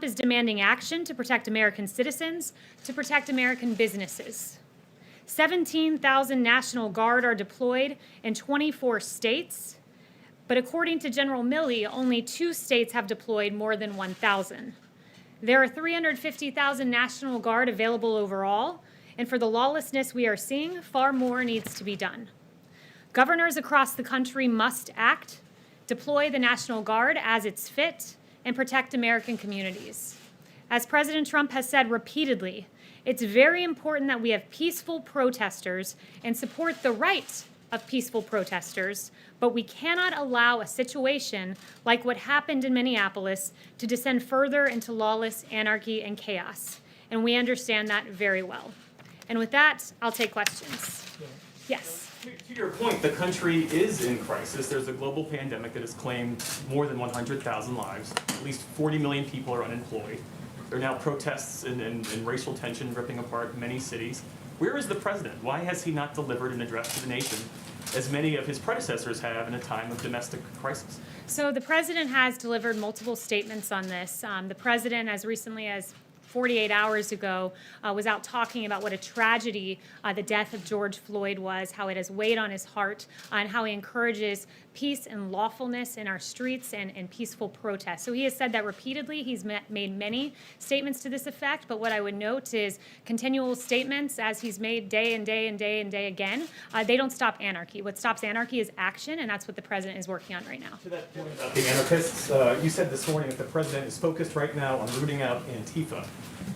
Trump is demanding action to protect American citizens, to protect American businesses. 17,000 National Guard are deployed in 24 states, but according to General Milley, only 2 states have deployed more than 1,000. There are 350,000 National Guard available overall, and for the lawlessness we are seeing, far more needs to be done. Governors across the country must act, deploy the National Guard as it's fit, and protect American communities. As President Trump has said repeatedly, it's very important that we have peaceful protesters and support the right of peaceful protesters, but we cannot allow a situation like what happened in Minneapolis to descend further into lawless anarchy and chaos. And we understand that very well. And with that, I'll take questions. Yes. To your point, the country is in crisis. There's a global pandemic that has claimed more than 100,000 lives. At least 40 million people are unemployed. There are now protests and racial tension ripping apart many cities. Where is the president? Why has he not delivered an address to the nation, as many of his predecessors have in a time of domestic crisis? So the president has delivered multiple statements on this. The president, as recently as 48 hours ago, was out talking about what a tragedy the death of George Floyd was, how it has weighed on his heart, and how he encourages peace and lawfulness in our streets and peaceful protests. So he has said that repeatedly. He's made many statements to this effect, but what I would note is continual statements, as he's made day and day and day and day again, they don't stop anarchy. What stops anarchy is action, and that's what the president is working on right now. To that point about the anarchists, you said this morning that the president is focused right now on rooting out Antifa.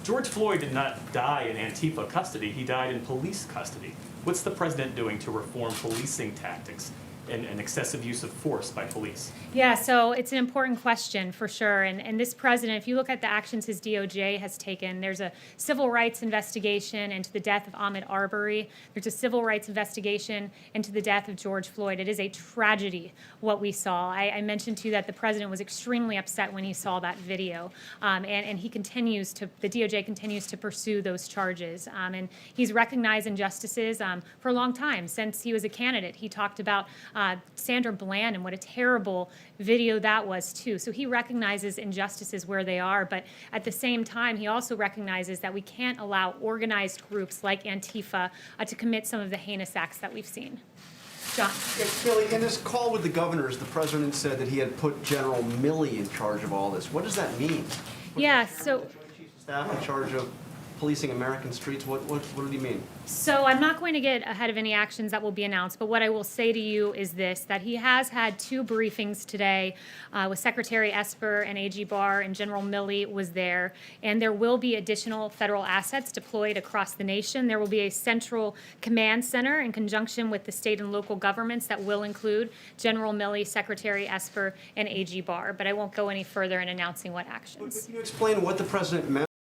George Floyd did not die in Antifa custody. He died in police custody. What's the president doing to reform policing tactics and excessive use of force by police? Yeah, so it's an important question for sure. And this president, if you look at the actions his DOJ has taken, there's a civil rights investigation into the death of Ahmaud Arbery. There's a civil rights investigation into the death of George Floyd. It is a tragedy what we saw. I mentioned to you that the president was extremely upset when he saw that video. And he continues to, the DOJ continues to pursue those charges. And he's recognized injustices for a long time. Since he was a candidate, he talked about Sandra Bland and what a terrible video that was too. So he recognizes injustices where they are, but at the same time, he also recognizes that we can't allow organized groups like Antifa to commit some of the heinous acts that we've seen. John. Billy, in his call with the governors, the president said that he had put General Milley in charge of all this. What does that mean? Yeah, so Chief of Staff in charge of policing American streets. What did he mean? So I'm not going to get ahead of any actions that will be announced, but what I will say to you is this, that he has had 2 briefings today with Secretary Esper and AG Barr, and General Milley was there, and there will be additional federal assets deployed across the nation. There will be a central command center in conjunction with the state and local governments that will include General Milley, Secretary Esper, and AG Barr, but I won't go any further in announcing what actions. Can you explain what the president meant